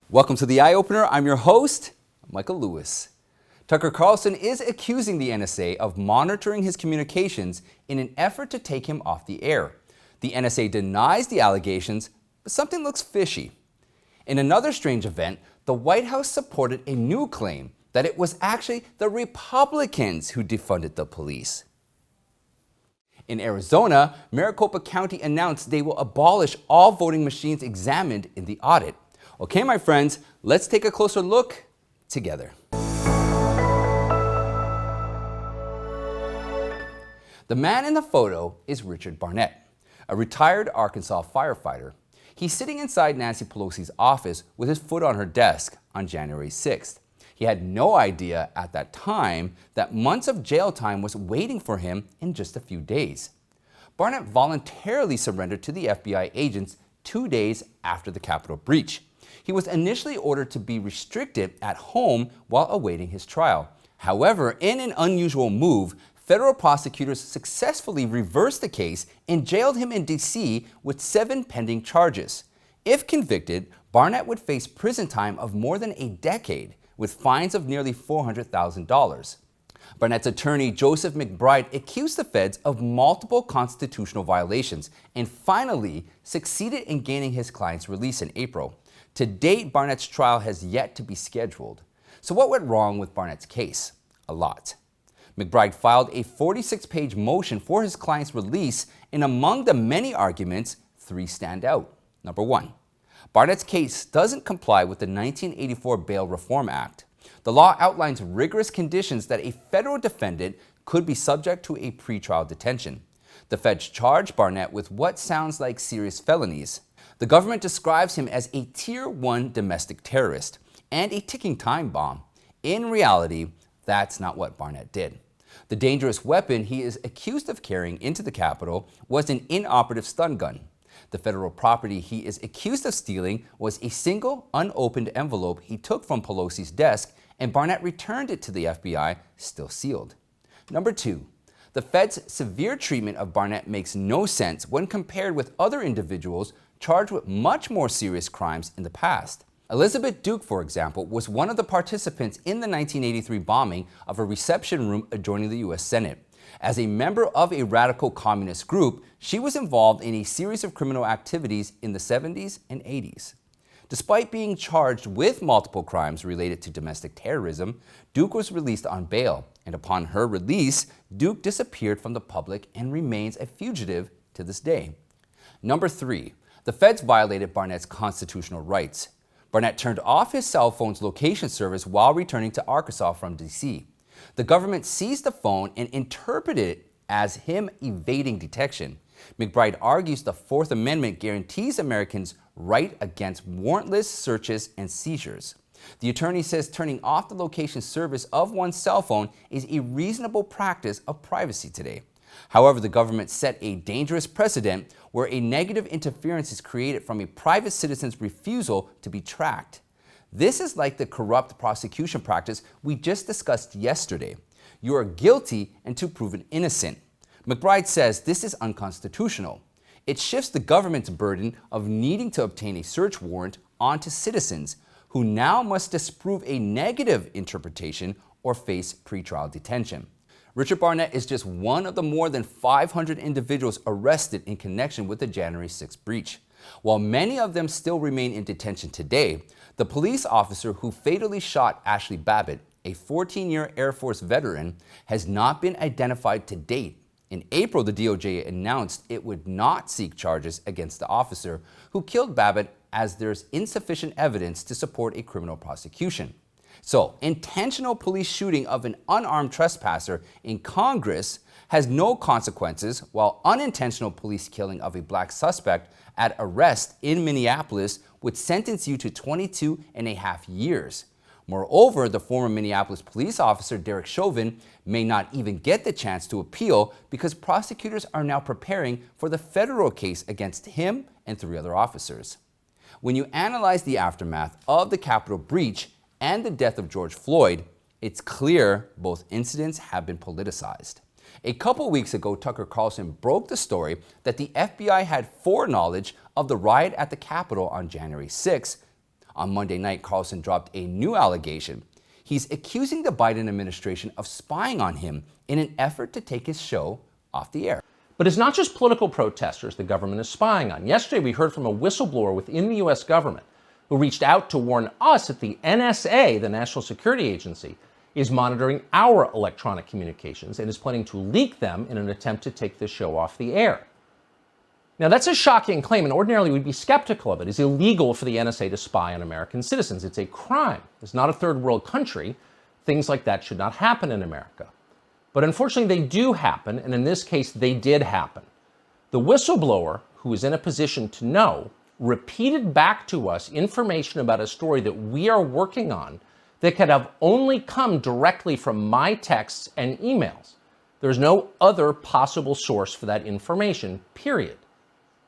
Welcome to the Eye Opener. I'm your host, Michael Lewis. Tucker Carlson is accusing the NSA of monitoring his communications in an effort to take him off the air. The NSA denies the allegations, but something looks fishy. In another strange event, the White House supported a new claim that it was actually the Republicans who defunded the police. In Arizona, Maricopa County announced they will abolish all voting machines examined in the audit. Okay, my friends, let's take a closer look together. The man in the photo is Richard Barnett, a retired Arkansas firefighter. He's sitting inside Nancy Pelosi's office with his foot on her desk on January 6th. He had no idea at that time that months of jail time was waiting for him in just a few days. Barnett voluntarily surrendered to the FBI agents 2 days after the Capitol breach. He was initially ordered to be restricted at home while awaiting his trial. However, in an unusual move, federal prosecutors successfully reversed the case and jailed him in D.C. with 7 pending charges. If convicted, Barnett would face prison time of more than a decade, with fines of nearly $400,000. Barnett's attorney, Joseph McBride, accused the feds of multiple constitutional violations and finally succeeded in gaining his client's release in April. To date, Barnett's trial has yet to be scheduled. So what went wrong with Barnett's case? A lot. McBride filed a 46-page motion for his client's release, and among the many arguments, 3 stand out. Number 1, Barnett's case doesn't comply with the 1984 Bail Reform Act. The law outlines rigorous conditions that a federal defendant could be subject to a pretrial detention. The feds charge Barnett with what sounds like serious felonies. The government describes him as a Tier 1 domestic terrorist and a ticking time bomb. In reality, that's not what Barnett did. The dangerous weapon he is accused of carrying into the Capitol was an inoperative stun gun. The federal property he is accused of stealing was a single, unopened envelope he took from Pelosi's desk, and Barnett returned it to the FBI, still sealed. Number 2, the feds' severe treatment of Barnett makes no sense when compared with other individuals charged with much more serious crimes in the past. Elizabeth Duke, for example, was one of the participants in the 1983 bombing of a reception room adjoining the U.S. Senate. As a member of a radical communist group, she was involved in a series of criminal activities in the 70s and 80s. Despite being charged with multiple crimes related to domestic terrorism, Duke was released on bail, and upon her release, Duke disappeared from the public and remains a fugitive to this day. Number 3, the feds violated Barnett's constitutional rights. Barnett turned off his cell phone's location service while returning to Arkansas from D.C. The government seized the phone and interpreted it as him evading detection. McBride argues the Fourth Amendment guarantees Americans' right against warrantless searches and seizures. The attorney says turning off the location service of one's cell phone is a reasonable practice of privacy today. However, the government set a dangerous precedent where a negative interference is created from a private citizen's refusal to be tracked. This is like the corrupt prosecution practice we just discussed yesterday. You are guilty until proven innocent. McBride says this is unconstitutional. It shifts the government's burden of needing to obtain a search warrant onto citizens who now must disprove a negative interpretation or face pretrial detention. Richard Barnett is just one of the more than 500 individuals arrested in connection with the January 6th breach. While many of them still remain in detention today, the police officer who fatally shot Ashley Babbitt, a 14-year Air Force veteran, has not been identified to date. In April, the DOJ announced it would not seek charges against the officer who killed Babbitt as there's insufficient evidence to support a criminal prosecution. So, intentional police shooting of an unarmed trespasser in Congress has no consequences, while unintentional police killing of a black suspect at arrest in Minneapolis would sentence you to 22.5 years. Moreover, the former Minneapolis police officer Derek Chauvin may not even get the chance to appeal because prosecutors are now preparing for the federal case against him and 3 other officers. When you analyze the aftermath of the Capitol breach and the death of George Floyd, it's clear both incidents have been politicized. A couple weeks ago, Tucker Carlson broke the story that the FBI had foreknowledge of the riot at the Capitol on January 6th. On Monday night, Carlson dropped a new allegation. He's accusing the Biden administration of spying on him in an effort to take his show off the air. But it's not just political protesters the government is spying on. Yesterday, we heard from a whistleblower within the U.S. government who reached out to warn us that the NSA, the National Security Agency, is monitoring our electronic communications and is planning to leak them in an attempt to take the show off the air. Now, that's a shocking claim, and ordinarily we'd be skeptical of it. It's illegal for the NSA to spy on American citizens. It's a crime. It's not a third world country. Things like that should not happen in America. But unfortunately, they do happen, and in this case, they did happen. The whistleblower, who is in a position to know, repeated back to us information about a story that we are working on that could have only come directly from my texts and emails. There's no other possible source for that information, period.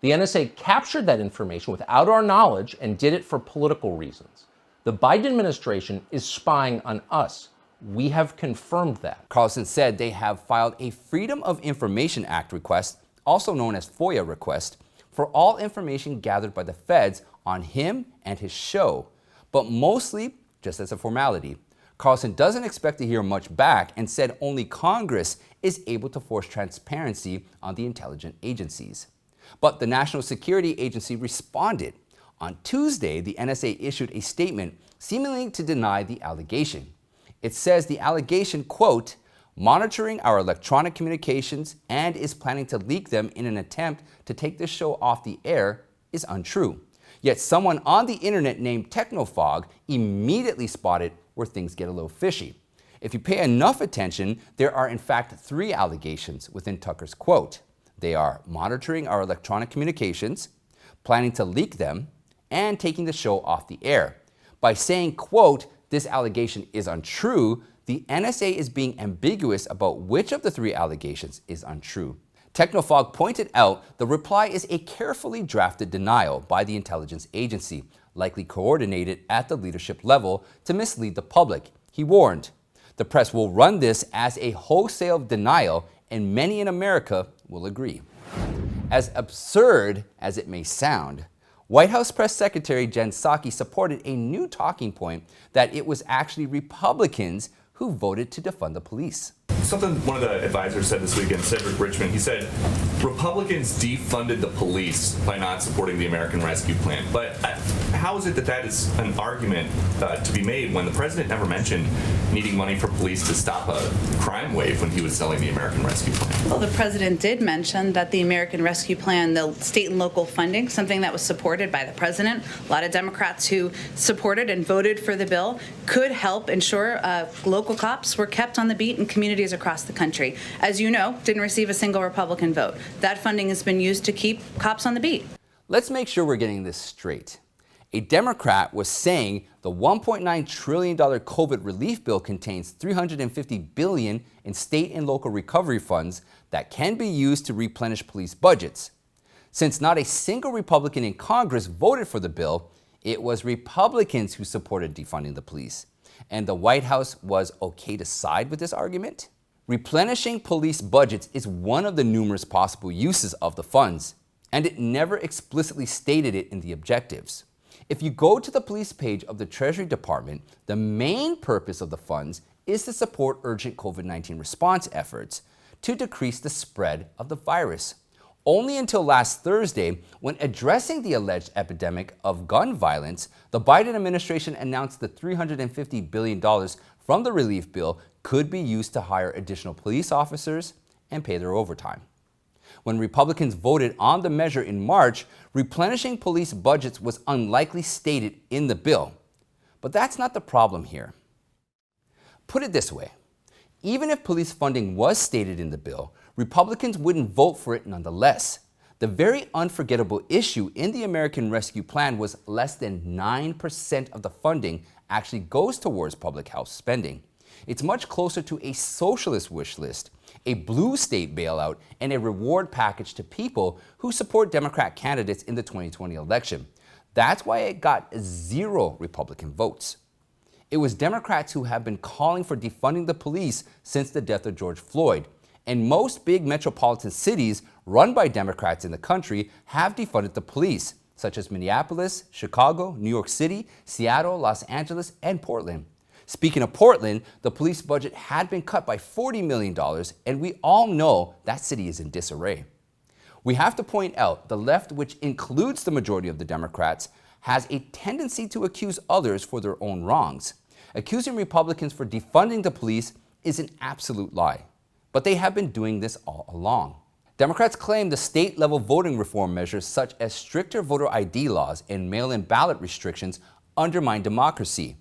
The NSA captured that information without our knowledge and did it for political reasons. The Biden administration is spying on us. We have confirmed that. Carlson said they have filed a Freedom of Information Act request, also known as FOIA request, for all information gathered by the feds on him and his show, but mostly just as a formality. Carlson doesn't expect to hear much back and said only Congress is able to force transparency on the intelligence agencies. But the National Security Agency responded. On Tuesday, the NSA issued a statement seemingly to deny the allegation. It says the allegation, quote, monitoring our electronic communications and is planning to leak them in an attempt to take this show off the air is untrue. Yet someone on the internet named Technofog immediately spotted where things get a little fishy. If you pay enough attention, there are in fact 3 allegations within Tucker's quote. They are monitoring our electronic communications, planning to leak them, and taking the show off the air. By saying, quote, this allegation is untrue, the NSA is being ambiguous about which of the 3 allegations is untrue. Technofog pointed out the reply is a carefully drafted denial by the intelligence agency, likely coordinated at the leadership level to mislead the public. He warned, the press will run this as a wholesale denial, and many in America will agree. As absurd as it may sound, White House Press Secretary Jen Psaki supported a new talking point that it was actually Republicans who voted to defund the police. Something one of the advisors said this weekend, Cedric Richmond, he said, Republicans defunded the police by not supporting the American Rescue Plan. But how is it that that is an argument to be made when the president never mentioned needing money for police to stop a crime wave when he was selling the American Rescue Plan? Well, the president did mention that the American Rescue Plan, the state and local funding, something that was supported by the president, a lot of Democrats who supported and voted for the bill, could help ensure local cops were kept on the beat in communities across the country. As you know, didn't receive a single Republican vote. That funding has been used to keep cops on the beat. Let's make sure we're getting this straight. A Democrat was saying the $1.9 trillion COVID relief bill contains $350 billion in state and local recovery funds that can be used to replenish police budgets. Since not a single Republican in Congress voted for the bill, it was Republicans who supported defunding the police. And the White House was okay to side with this argument? Replenishing police budgets is one of the numerous possible uses of the funds, and it never explicitly stated it in the objectives. If you go to the police page of the Treasury Department, the main purpose of the funds is to support urgent COVID-19 response efforts to decrease the spread of the virus. Only until last Thursday, when addressing the alleged epidemic of gun violence, the Biden administration announced the $350 billion from the relief bill could be used to hire additional police officers and pay their overtime. When Republicans voted on the measure in March, replenishing police budgets was unlikely stated in the bill. But that's not the problem here. Put it this way, even if police funding was stated in the bill, Republicans wouldn't vote for it nonetheless. The very unforgettable issue in the American Rescue Plan was less than 9% of the funding actually goes towards public health spending. It's much closer to a socialist wish list, a blue state bailout, and a reward package to people who support Democrat candidates in the 2020 election. That's why it got 0 Republican votes. It was Democrats who have been calling for defunding the police since the death of George Floyd. And most big metropolitan cities run by Democrats in the country have defunded the police. such as Minneapolis, Chicago, New York City, Seattle, Los Angeles, and Portland. Speaking of Portland, the police budget had been cut by $40 million, and we all know that city is in disarray. We have to point out the left, which includes the majority of the Democrats, has a tendency to accuse others for their own wrongs. Accusing Republicans for defunding the police is an absolute lie, but they have been doing this all along. Democrats claim the state-level voting reform measures such as stricter voter ID laws and mail-in ballot restrictions undermine democracy.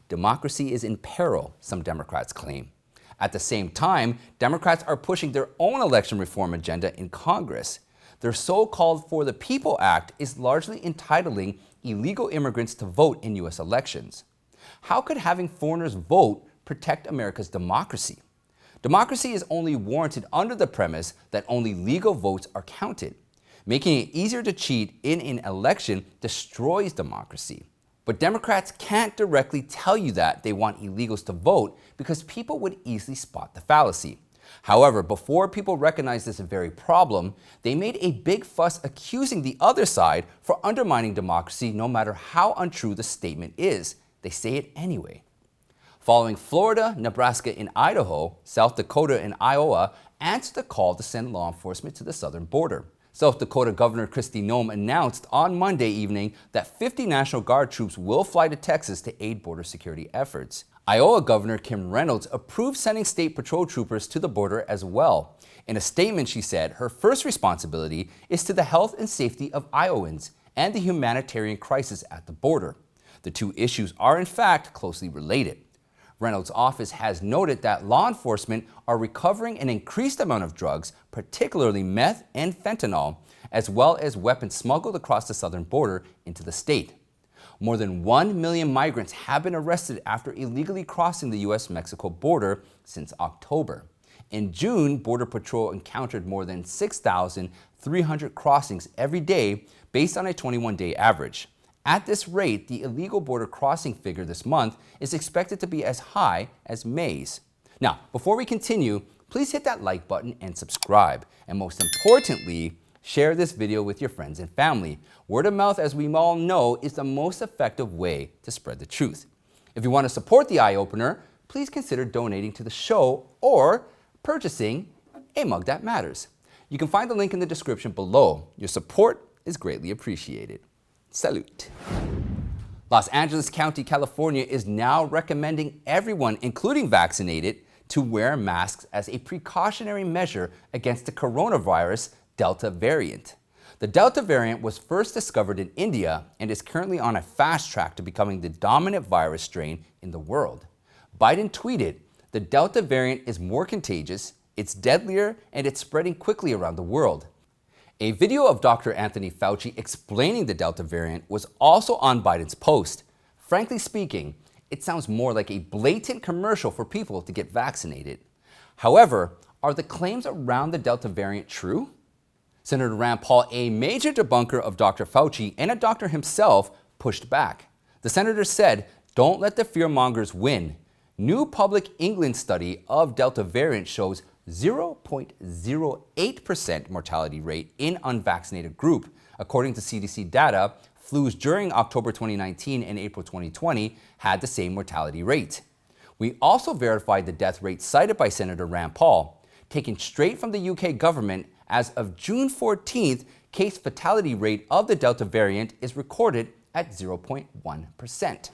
Democracy is in peril, some Democrats claim. At the same time, Democrats are pushing their own election reform agenda in Congress. Their so-called For the People Act is largely entitling illegal immigrants to vote in U.S. elections. How could having foreigners vote protect America's democracy? Democracy is only warranted under the premise that only legal votes are counted. Making it easier to cheat in an election destroys democracy. But Democrats can't directly tell you that they want illegals to vote because people would easily spot the fallacy. However, before people recognized this very problem, they made a big fuss accusing the other side for undermining democracy no matter how untrue the statement is. They say it anyway. Following Florida, Nebraska, and Idaho, South Dakota and Iowa answered the call to send law enforcement to the southern border. South Dakota Governor Kristi Noem announced on Monday evening that 50 National Guard troops will fly to Texas to aid border security efforts. Iowa Governor Kim Reynolds approved sending state patrol troopers to the border as well. In a statement, she said her first responsibility is to the health and safety of Iowans and the humanitarian crisis at the border. The two issues are in fact closely related. Reynolds' office has noted that law enforcement are recovering an increased amount of drugs, particularly meth and fentanyl, as well as weapons smuggled across the southern border into the state. More than 1 million migrants have been arrested after illegally crossing the U.S.-Mexico border since October. In June, Border Patrol encountered more than 6,300 crossings every day based on a 21-day average. At this rate, the illegal border crossing figure this month is expected to be as high as May's. Now, before we continue, please hit that like button and subscribe. And most importantly, share this video with your friends and family. Word of mouth, as we all know, is the most effective way to spread the truth. If you want to support the Eye Opener, please consider donating to the show or purchasing a mug that matters. You can find the link in the description below. Your support is greatly appreciated. Salute. Los Angeles County, California is now recommending everyone, including vaccinated, to wear masks as a precautionary measure against the coronavirus Delta variant. The Delta variant was first discovered in India and is currently on a fast track to becoming the dominant virus strain in the world. Biden tweeted, "The Delta variant is more contagious, it's deadlier, and it's spreading quickly around the world." A video of Dr. Anthony Fauci explaining the Delta variant was also on Biden's post. Frankly speaking, it sounds more like a blatant commercial for people to get vaccinated. However, are the claims around the Delta variant true? Senator Rand Paul, a major debunker of Dr. Fauci and a doctor himself, pushed back. The senator said, "Don't let the fearmongers win. New Public England study of Delta variant shows 0.08% mortality rate in unvaccinated group. According to CDC data, flus during October 2019 and April 2020 had the same mortality rate." We also verified the death rate cited by Senator Rand Paul. Taken straight from the UK government, as of June 14th, case fatality rate of the Delta variant is recorded at 0.1%.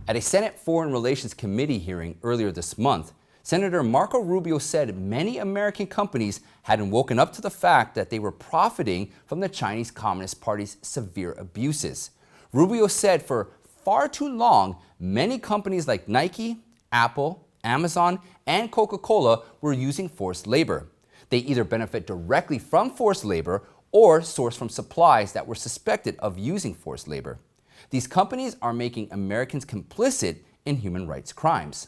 At a Senate Foreign Relations Committee hearing earlier this month, Senator Marco Rubio said many American companies hadn't woken up to the fact that they were profiting from the Chinese Communist Party's severe abuses. Rubio said for far too long, many companies like Nike, Apple, Amazon, and Coca-Cola were using forced labor. They either benefit directly from forced labor or source from supplies that were suspected of using forced labor. These companies are making Americans complicit in human rights crimes.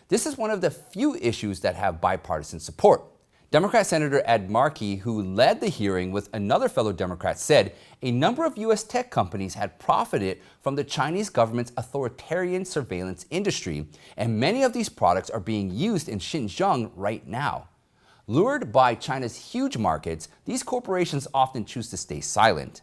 This is one of the few issues that have bipartisan support. Democrat Senator Ed Markey, who led the hearing with another fellow Democrat, said a number of U.S. tech companies had profited from the Chinese government's authoritarian surveillance industry, and many of these products are being used in Xinjiang right now. Lured by China's huge markets, these corporations often choose to stay silent.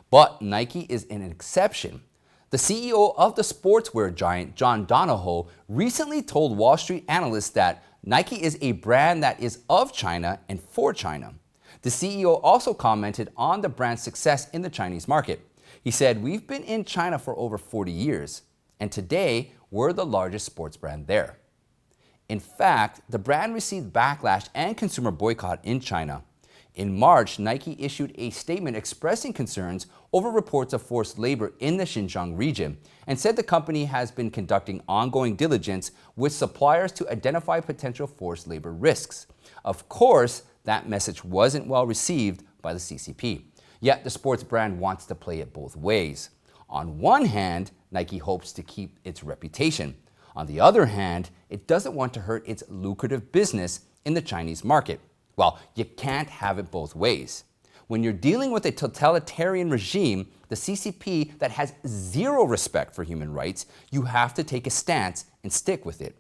But Nike is an exception. The CEO of the sportswear giant, John Donahoe, recently told Wall Street analysts that Nike is a brand that is of China and for China. The CEO also commented on the brand's success in the Chinese market. He said, "We've been in China for over 40 years, and today we're the largest sports brand there." In fact, the brand received backlash and consumer boycott in China. In March, Nike issued a statement expressing concerns over reports of forced labor in the Xinjiang region and said the company has been conducting ongoing diligence with suppliers to identify potential forced labor risks. Of course, that message wasn't well received by the CCP. Yet the sports brand wants to play it both ways. On one hand, Nike hopes to keep its reputation. On the other hand, it doesn't want to hurt its lucrative business in the Chinese market. Well, you can't have it both ways. When you're dealing with a totalitarian regime, the CCP that has zero respect for human rights, you have to take a stance and stick with it.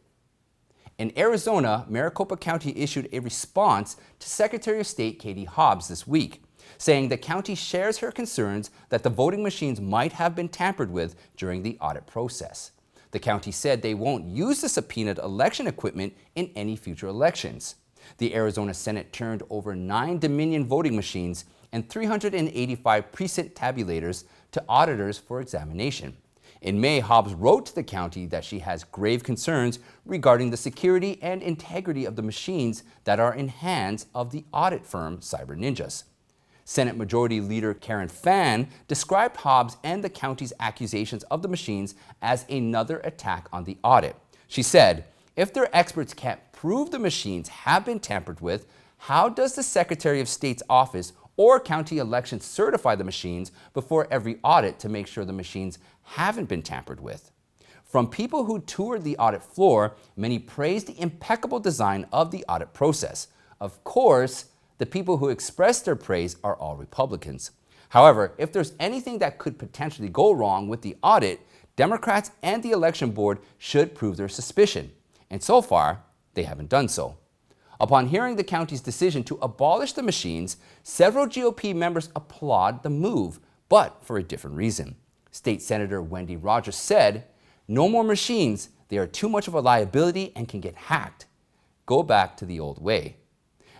In Arizona, Maricopa County issued a response to Secretary of State Katie Hobbs this week, saying the county shares her concerns that the voting machines might have been tampered with during the audit process. The county said they won't use the subpoenaed election equipment in any future elections. The Arizona Senate turned over 9 Dominion voting machines and 385 precinct tabulators to auditors for examination. In May, Hobbs wrote to the county that she has grave concerns regarding the security and integrity of the machines that are in hands of the audit firm Cyber Ninjas. Senate Majority Leader Karen Fann described Hobbs and the county's accusations of the machines as another attack on the audit. She said, "If their experts can't prove the machines have been tampered with, how does the Secretary of State's office or county elections certify the machines before every audit to make sure the machines haven't been tampered with?" From people who toured the audit floor, many praised the impeccable design of the audit process. Of course, the people who expressed their praise are all Republicans. However, if there's anything that could potentially go wrong with the audit, Democrats and the election board should prove their suspicion. And so far, they haven't done so. Upon hearing the county's decision to abolish the machines, several GOP members applaud the move, but for a different reason. State Senator Wendy Rogers said, "No more machines. They are too much of a liability and can get hacked. Go back to the old way."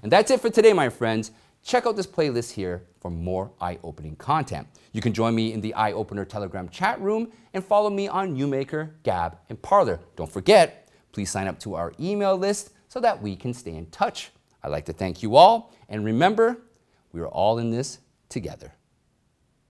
And that's it for today, my friends. Check out this playlist here for more eye-opening content. You can join me in the Eye Opener Telegram chat room and follow me on YouMaker, Gab, and Parler. Don't forget, please sign up to our email list so that we can stay in touch. I'd like to thank you all, and remember, we are all in this together.